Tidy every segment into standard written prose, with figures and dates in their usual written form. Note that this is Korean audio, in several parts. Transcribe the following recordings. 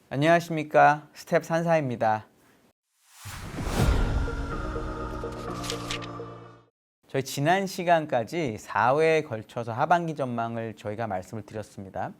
안녕하십니까. 스텝 산사입니다. 저희 지난 시간까지 4회에 걸쳐서 하반기 전망을 저희가 말씀을 드렸습니다.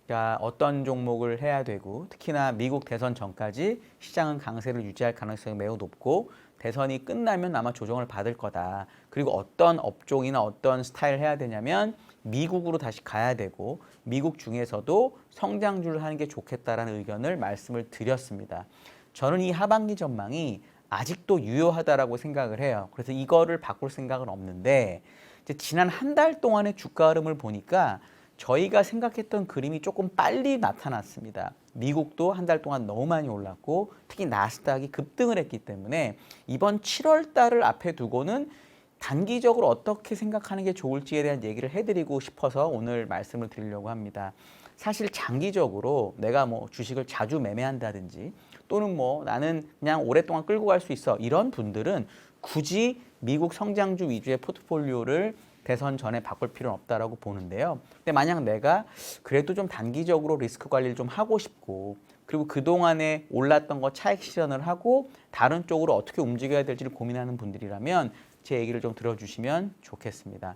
그러니까 어떤 종목을 해야 되고 특히나 미국 대선 전까지 시장은 강세를 유지할 가능성이 매우 높고 대선이 끝나면 아마 조정을 받을 거다. 그리고 어떤 업종이나 어떤 스타일을 해야 되냐면 미국으로 다시 가야 되고 미국 중에서도 성장주를 하는 게 좋겠다라는 의견을 말씀을 드렸습니다. 저는 이 하반기 전망이 아직도 유효하다라고 생각을 해요. 그래서 이거를 바꿀 생각은 없는데 이제 지난 한 달 동안의 주가 흐름을 보니까 저희가 생각했던 그림이 조금 빨리 나타났습니다. 미국도 한 달 동안 너무 많이 올랐고 특히 나스닥이 급등을 했기 때문에 이번 7월 달을 앞에 두고는 단기적으로 어떻게 생각하는 게 좋을지에 대한 얘기를 해드리고 싶어서 오늘 말씀을 드리려고 합니다. 사실 장기적으로 내가 뭐 주식을 자주 매매한다든지 또는 뭐 나는 그냥 오랫동안 끌고 갈 수 있어 이런 분들은 굳이 미국 성장주 위주의 포트폴리오를 대선 전에 바꿀 필요는 없다라고 보는데요. 근데 만약 내가 그래도 좀 단기적으로 리스크 관리를 좀 하고 싶고 그리고 그동안에 올랐던 거 차익 실현을 하고 다른 쪽으로 어떻게 움직여야 될지를 고민하는 분들이라면 제 얘기를 좀 들어주시면 좋겠습니다.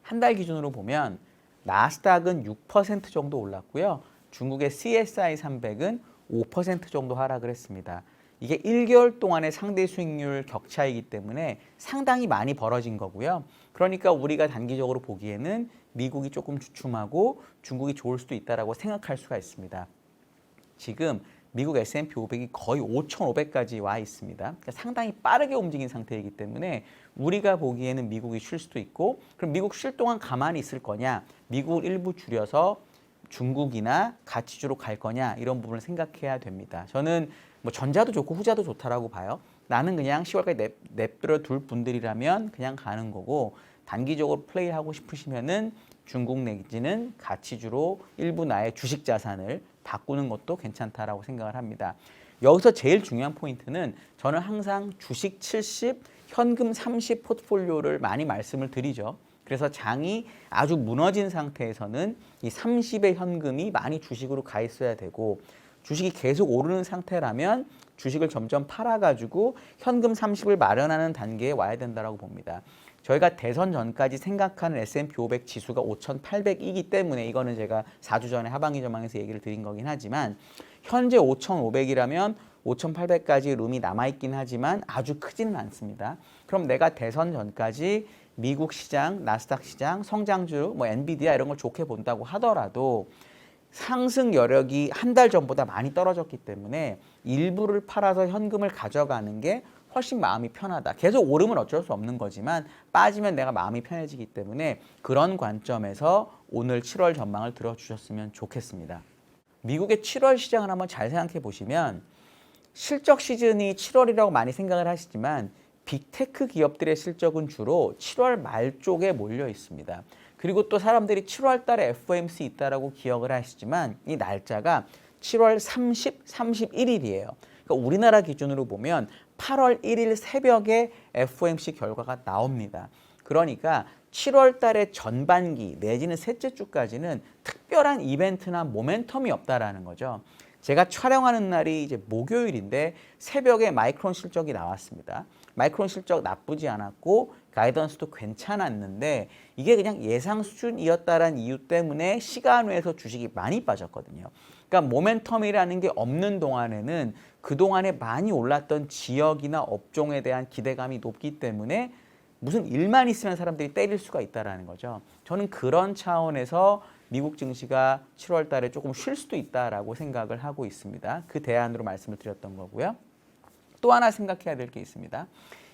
한 달 기준으로 보면 나스닥은 6% 정도 올랐고요. 중국의 CSI 300은 5% 정도 하락을 했습니다. 이게 1개월 동안의 상대 수익률 격차이기 때문에 상당히 많이 벌어진 거고요. 그러니까 우리가 단기적으로 보기에는 미국이 조금 주춤하고 중국이 좋을 수도 있다고 생각할 수가 있습니다. 지금 미국 S&P 500이 거의 5,500까지 와 있습니다. 그러니까 상당히 빠르게 움직인 상태이기 때문에 우리가 보기에는 미국이 쉴 수도 있고 그럼 미국 쉴 동안 가만히 있을 거냐 미국을 일부 줄여서 중국이나 가치주로 갈 거냐 이런 부분을 생각해야 됩니다. 저는 뭐 전자도 좋고 후자도 좋다라고 봐요. 나는 그냥 10월까지 냅두어 둘 분들이라면 그냥 가는 거고 단기적으로 플레이하고 싶으시면은 중국 내지는 가치주로 일부 나의 주식 자산을 바꾸는 것도 괜찮다라고 생각을 합니다. 여기서 제일 중요한 포인트는 저는 항상 주식 70, 현금 30 포트폴리오를 많이 말씀을 드리죠. 그래서 장이 아주 무너진 상태에서는 이 30의 현금이 많이 주식으로 가 있어야 되고 주식이 계속 오르는 상태라면 주식을 점점 팔아가지고 현금 30을 마련하는 단계에 와야 된다고 봅니다. 저희가 대선 전까지 생각하는 S&P 500 지수가 5,800이기 때문에 이거는 제가 4주 전에 하반기 전망에서 얘기를 드린 거긴 하지만 현재 5,500이라면 5,800까지 룸이 남아있긴 하지만 아주 크지는 않습니다. 그럼 내가 대선 전까지 미국 시장, 나스닥 시장, 성장주, 뭐 엔비디아 이런 걸 좋게 본다고 하더라도 상승 여력이 한 달 전보다 많이 떨어졌기 때문에 일부를 팔아서 현금을 가져가는 게 훨씬 마음이 편하다. 계속 오르면 어쩔 수 없는 거지만 빠지면 내가 마음이 편해지기 때문에 그런 관점에서 오늘 7월 전망을 들어주셨으면 좋겠습니다. 미국의 7월 시장을 한번 잘 생각해 보시면 실적 시즌이 7월이라고 많이 생각을 하시지만 빅테크 기업들의 실적은 주로 7월 말 쪽에 몰려 있습니다. 그리고 또 사람들이 7월 달에 FOMC 있다라고 기억을 하시지만 이 날짜가 7월 30, 31일이에요. 그러니까 우리나라 기준으로 보면 8월 1일 새벽에 FOMC 결과가 나옵니다. 그러니까 7월 달의 전반기 내지는 셋째 주까지는 특별한 이벤트나 모멘텀이 없다라는 거죠. 제가 촬영하는 날이 이제 목요일인데 새벽에 마이크론 실적이 나왔습니다. 마이크론 실적 나쁘지 않았고 가이던스도 괜찮았는데 이게 그냥 예상 수준이었다라는 이유 때문에 시간외에서 주식이 많이 빠졌거든요. 그러니까 모멘텀이라는 게 없는 동안에는 그동안에 많이 올랐던 지역이나 업종에 대한 기대감이 높기 때문에 무슨 일만 있으면 사람들이 때릴 수가 있다는 거죠. 저는 그런 차원에서 미국 증시가 7월 달에 조금 쉴 수도 있다라고 생각을 하고 있습니다. 그 대안으로 말씀을 드렸던 거고요. 또 하나 생각해야 될 게 있습니다.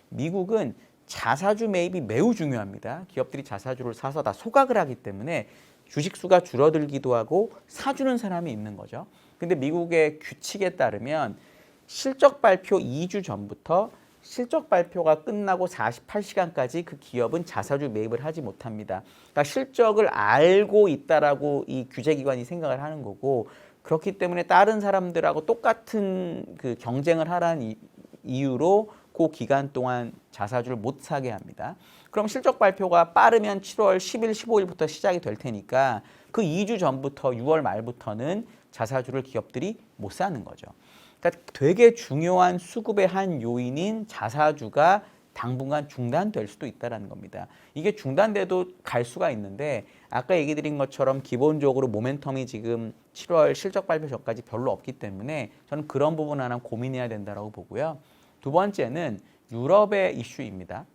미국은 자사주 매입이 매우 중요합니다. 기업들이 자사주를 사서 다 소각을 하기 때문에 주식수가 줄어들기도 하고 사주는 사람이 있는 거죠. 근데 미국의 규칙에 따르면 실적 발표 2주 전부터 실적 발표가 끝나고 48시간까지 그 기업은 자사주 매입을 하지 못합니다. 그러니까 실적을 알고 있다라고 이 규제기관이 생각을 하는 거고 그렇기 때문에 다른 사람들하고 똑같은 그 경쟁을 하라는 이유로 그 기간 동안 자사주를 못 사게 합니다. 그럼 실적 발표가 빠르면 7월 10일, 15일부터 시작이 될 테니까 그 2주 전부터 6월 말부터는 자사주를 기업들이 못 사는 거죠. 그러니까 되게 중요한 수급의 한 요인인 자사주가 당분간 중단될 수도 있다는 겁니다. 이게 중단돼도 갈 수가 있는데 아까 얘기 드린 것처럼 기본적으로 모멘텀이 지금 7월 실적 발표 전까지 별로 없기 때문에 저는 그런 부분 하나 고민해야 된다고 보고요. 두 번째는 유럽의 이슈입니다.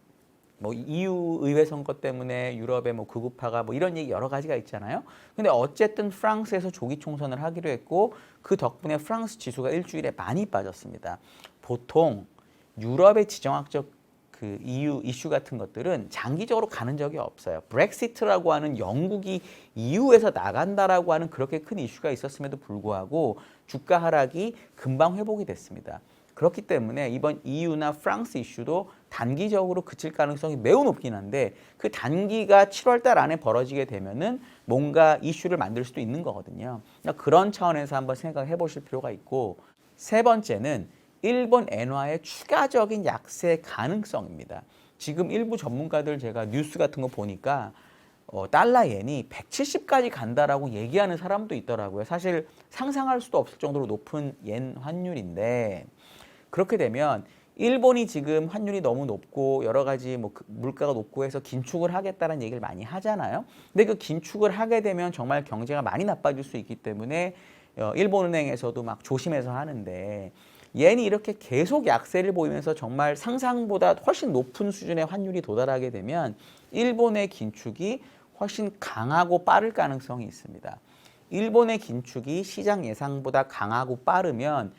뭐 EU 의회 선거 때문에 유럽의 뭐 극우파가 뭐 이런 얘기 여러 가지가 있잖아요. 근데 어쨌든 프랑스에서 조기 총선을 하기로 했고 그 덕분에 프랑스 지수가 일주일에 많이 빠졌습니다. 보통 유럽의 지정학적 그 EU 이슈 같은 것들은 장기적으로 가는 적이 없어요. 브렉시트라고 하는 영국이 EU에서 나간다라고 하는 그렇게 큰 이슈가 있었음에도 불구하고 주가 하락이 금방 회복이 됐습니다. 그렇기 때문에 이번 EU나 프랑스 이슈도 단기적으로 그칠 가능성이 매우 높긴 한데 그 단기가 7월 달 안에 벌어지게 되면은 뭔가 이슈를 만들 수도 있는 거거든요. 그러니까 그런 차원에서 한번 생각해 보실 필요가 있고 세 번째는 일본 엔화의 추가적인 약세 가능성입니다. 지금 일부 전문가들 제가 뉴스 같은 거 보니까 달러 엔이 170까지 간다라고 얘기하는 사람도 있더라고요. 사실 상상할 수도 없을 정도로 높은 엔 환율인데 그렇게 되면 일본이 지금 환율이 너무 높고 여러 가지 뭐 물가가 높고 해서 긴축을 하겠다는 얘기를 많이 하잖아요. 근데 그 긴축을 하게 되면 정말 경제가 많이 나빠질 수 있기 때문에 일본은행에서도 막 조심해서 하는데 옌이 이렇게 계속 약세를 보이면서 정말 상상보다 훨씬 높은 수준의 환율이 도달하게 되면 일본의 긴축이 훨씬 강하고 빠를 가능성이 있습니다. 일본의 긴축이 시장 예상보다 강하고 빠르면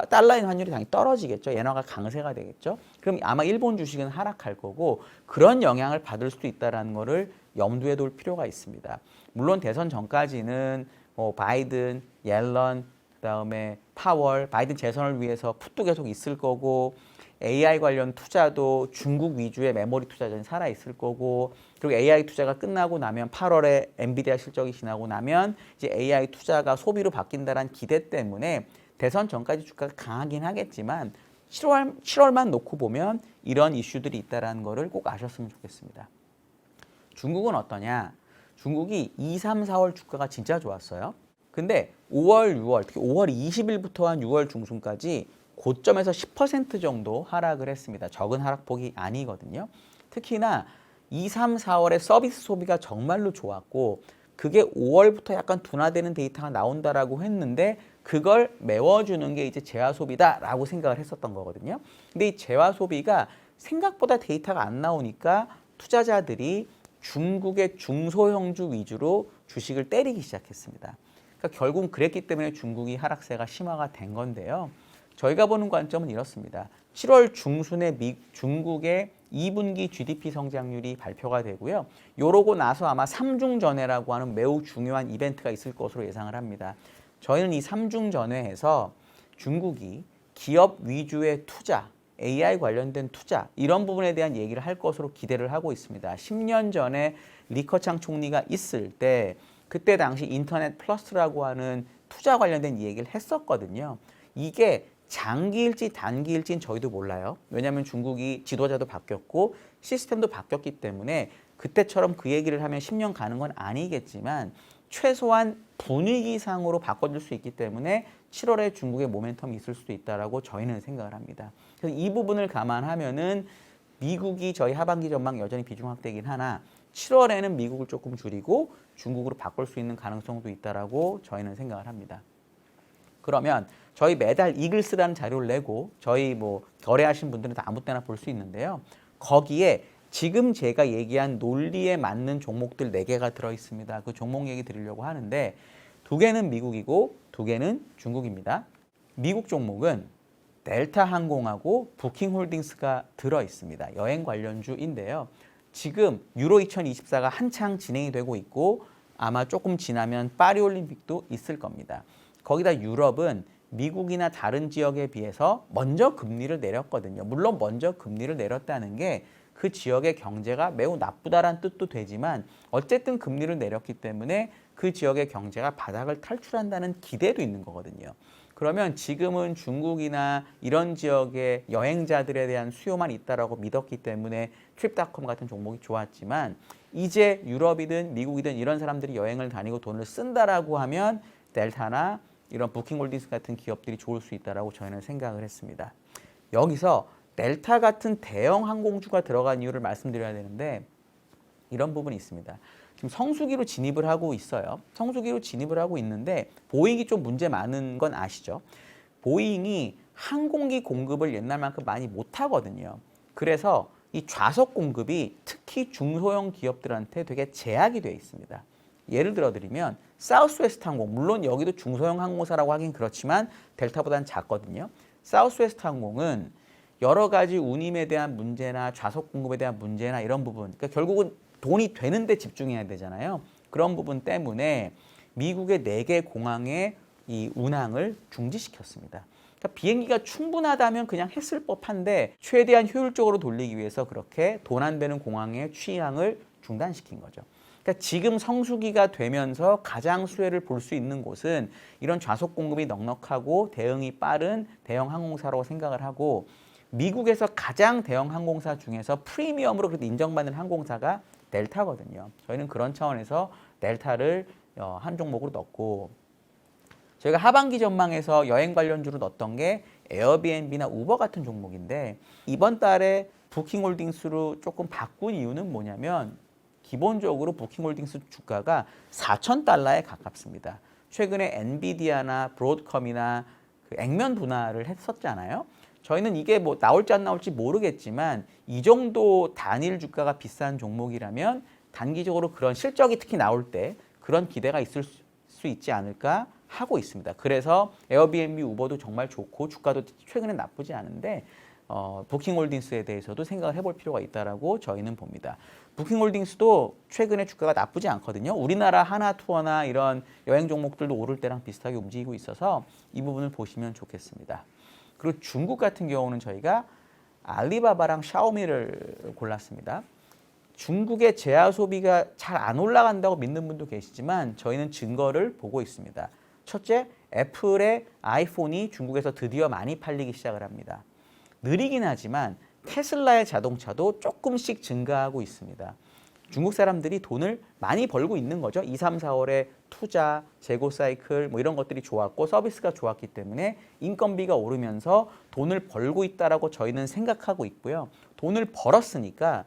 달러인 환율이 당연히 떨어지겠죠. 엔화가 강세가 되겠죠. 그럼 아마 일본 주식은 하락할 거고 그런 영향을 받을 수도 있다는 거를 염두에 둘 필요가 있습니다. 물론 대선 전까지는 뭐 바이든, 옐런, 그다음에 파월, 바이든 재선을 위해서 풋도 계속 있을 거고 AI 관련 투자도 중국 위주의 메모리 투자전이 살아 있을 거고 그리고 AI 투자가 끝나고 나면 8월에 엔비디아 실적이 지나고 나면 이제 AI 투자가 소비로 바뀐다는 기대 때문에 대선 전까지 주가가 강하긴 하겠지만 7월만 놓고 보면 이런 이슈들이 있다는 거를 꼭 아셨으면 좋겠습니다. 중국은 어떠냐? 중국이 2, 3, 4월 주가가 진짜 좋았어요. 근데 5월, 6월, 특히 5월 20일부터 한 6월 중순까지 고점에서 10% 정도 하락을 했습니다. 적은 하락폭이 아니거든요. 특히나 2, 3, 4월에 서비스 소비가 정말로 좋았고 그게 5월부터 약간 둔화되는 데이터가 나온다라고 했는데 그걸 메워주는 게 이제 재화 소비다라고 생각을 했었던 거거든요. 근데 이 재화 소비가 생각보다 데이터가 안 나오니까 투자자들이 중국의 중소형주 위주로 주식을 때리기 시작했습니다. 그러니까 결국 그랬기 때문에 중국이 하락세가 심화가 된 건데요. 저희가 보는 관점은 이렇습니다. 7월 중순에 중국의 2분기 GDP 성장률이 발표가 되고요. 요러고 나서 아마 삼중전회라고 하는 매우 중요한 이벤트가 있을 것으로 예상을 합니다. 저희는 이 삼중전회에서 중국이 기업 위주의 투자, AI 관련된 투자 이런 부분에 대한 얘기를 할 것으로 기대를 하고 있습니다. 10년 전에 리커창 총리가 있을 때 그때 당시 인터넷 플러스라고 하는 투자 관련된 얘기를 했었거든요. 이게 장기일지 단기일지는 저희도 몰라요. 왜냐하면 중국이 지도자도 바뀌었고 시스템도 바뀌었기 때문에 그때처럼 그 얘기를 하면 10년 가는 건 아니겠지만 최소한 분위기상으로 바꿔줄 수 있기 때문에 7월에 중국의 모멘텀이 있을 수도 있다라고 저희는 생각을 합니다. 그래서 이 부분을 감안하면은 미국이 저희 하반기 전망 여전히 비중 확대이긴 하나 7월에는 미국을 조금 줄이고 중국으로 바꿀 수 있는 가능성도 있다라고 저희는 생각을 합니다. 그러면 저희 매달 이글스라는 자료를 내고 저희 뭐 거래하신 분들은 다 아무 때나 볼 수 있는데요. 거기에 지금 제가 얘기한 논리에 맞는 종목들 4개가 들어있습니다. 그 종목 얘기 드리려고 하는데 2개는 미국이고 2개는 중국입니다. 미국 종목은 델타 항공하고 부킹홀딩스가 들어있습니다. 여행 관련주인데요. 지금 유로 2024가 한창 진행이 되고 있고 아마 조금 지나면 파리올림픽도 있을 겁니다. 거기다 유럽은 미국이나 다른 지역에 비해서 먼저 금리를 내렸거든요. 물론 먼저 금리를 내렸다는 게 그 지역의 경제가 매우 나쁘다란 뜻도 되지만 어쨌든 금리를 내렸기 때문에 그 지역의 경제가 바닥을 탈출한다는 기대도 있는 거거든요. 그러면 지금은 중국이나 이런 지역의 여행자들에 대한 수요만 있다라고 믿었기 때문에 트립닷컴 같은 종목이 좋았지만 이제 유럽이든 미국이든 이런 사람들이 여행을 다니고 돈을 쓴다라고 하면 델타나 이런 부킹홀딩스 같은 기업들이 좋을 수 있다라고 저희는 생각을 했습니다. 여기서 델타 같은 대형 항공주가 들어간 이유를 말씀드려야 되는데 이런 부분이 있습니다. 지금 성수기로 진입을 하고 있어요. 성수기로 진입을 하고 있는데 보잉이 좀 문제 많은 건 아시죠? 보잉이 항공기 공급을 옛날만큼 많이 못하거든요. 그래서 이 좌석 공급이 특히 중소형 기업들한테 되게 제약이 돼 있습니다. 예를 들어 드리면 사우스웨스트 항공, 물론 여기도 중소형 항공사라고 하긴 그렇지만 델타보다는 작거든요. 사우스웨스트 항공은 여러 가지 운임에 대한 문제나 좌석 공급에 대한 문제나 이런 부분, 그러니까 결국은 돈이 되는데 집중해야 되잖아요. 그런 부분 때문에 미국의 4개 공항의 이 운항을 중지시켰습니다. 그러니까 비행기가 충분하다면 그냥 했을 법한데 최대한 효율적으로 돌리기 위해서 그렇게 돈 안 되는 공항의 취항을 중단시킨 거죠. 그러니까 지금 성수기가 되면서 가장 수혜를 볼 수 있는 곳은 이런 좌석 공급이 넉넉하고 대응이 빠른 대형 항공사라고 생각을 하고 미국에서 가장 대형 항공사 중에서 프리미엄으로 그래도 인정받는 항공사가 델타거든요. 저희는 그런 차원에서 델타를 한 종목으로 넣고 저희가 하반기 전망에서 여행 관련주로 넣었던 게 에어비앤비나 우버 같은 종목인데 이번 달에 부킹홀딩스로 조금 바꾼 이유는 뭐냐면 기본적으로 부킹홀딩스 주가가 4,000달러에 가깝습니다. 최근에 엔비디아나 브로드컴이나 그 액면 분할을 했었잖아요. 저희는 이게 뭐 나올지 안 나올지 모르겠지만 이 정도 단일 주가가 비싼 종목이라면 단기적으로 그런 실적이 특히 나올 때 그런 기대가 있을 수 있지 않을까 하고 있습니다. 그래서 에어비앤비, 우버도 정말 좋고 주가도 최근에 나쁘지 않은데 부킹홀딩스에 대해서도 생각을 해볼 필요가 있다라고 저희는 봅니다. 부킹홀딩스도 최근에 주가가 나쁘지 않거든요. 우리나라 하나투어나 이런 여행 종목들도 오를 때랑 비슷하게 움직이고 있어서 이 부분을 보시면 좋겠습니다. 그리고 중국 같은 경우는 저희가 알리바바랑 샤오미를 골랐습니다. 중국의 제야 소비가 잘 안 올라간다고 믿는 분도 계시지만 저희는 증거를 보고 있습니다. 첫째, 애플의 아이폰이 중국에서 드디어 많이 팔리기 시작을 합니다. 느리긴 하지만 테슬라의 자동차도 조금씩 증가하고 있습니다. 중국 사람들이 돈을 많이 벌고 있는 거죠. 2, 3, 4월에 투자, 재고 사이클 뭐 이런 것들이 좋았고 서비스가 좋았기 때문에 인건비가 오르면서 돈을 벌고 있다라고 저희는 생각하고 있고요. 돈을 벌었으니까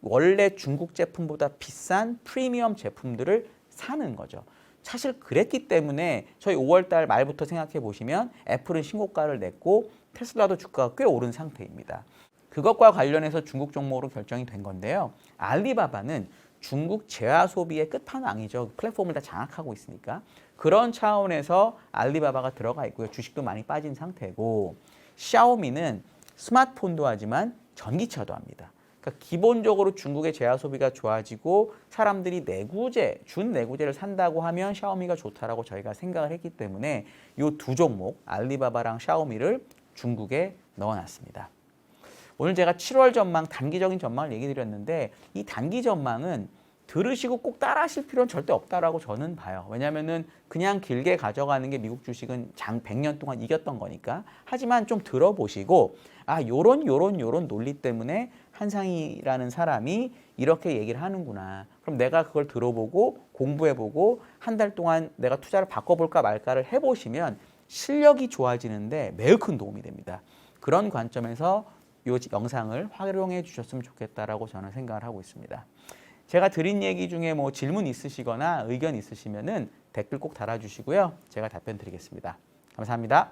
원래 중국 제품보다 비싼 프리미엄 제품들을 사는 거죠. 사실 그랬기 때문에 저희 5월달 말부터 생각해 보시면 애플은 신고가를 냈고 테슬라도 주가가 꽤 오른 상태입니다. 그것과 관련해서 중국 종목으로 결정이 된 건데요. 알리바바는 중국 제야 소비의 끝판왕이죠. 플랫폼을 다 장악하고 있으니까. 그런 차원에서 알리바바가 들어가 있고요. 주식도 많이 빠진 상태고 샤오미는 스마트폰도 하지만 전기차도 합니다. 그러니까 기본적으로 중국의 제야 소비가 좋아지고 사람들이 준 내구재를 산다고 하면 샤오미가 좋다라고 저희가 생각을 했기 때문에 이 두 종목 알리바바랑 샤오미를 중국에 넣어놨습니다. 오늘 제가 7월 전망, 단기적인 전망을 얘기 드렸는데 이 단기 전망은 들으시고 꼭 따라 하실 필요는 절대 없다라고 저는 봐요. 왜냐하면은 그냥 길게 가져가는 게 미국 주식은 장 100년 동안 이겼던 거니까. 하지만 좀 들어보시고 요런 논리 때문에 한상희라는 사람이 이렇게 얘기를 하는구나. 그럼 내가 그걸 들어보고 공부해보고 한 달 동안 내가 투자를 바꿔볼까 말까를 해보시면 실력이 좋아지는데 매우 큰 도움이 됩니다. 그런 관점에서 이 영상을 활용해 주셨으면 좋겠다라고 저는 생각을 하고 있습니다. 제가 드린 얘기 중에 뭐 질문 있으시거나 의견 있으시면은 댓글 꼭 달아주시고요. 제가 답변 드리겠습니다. 감사합니다.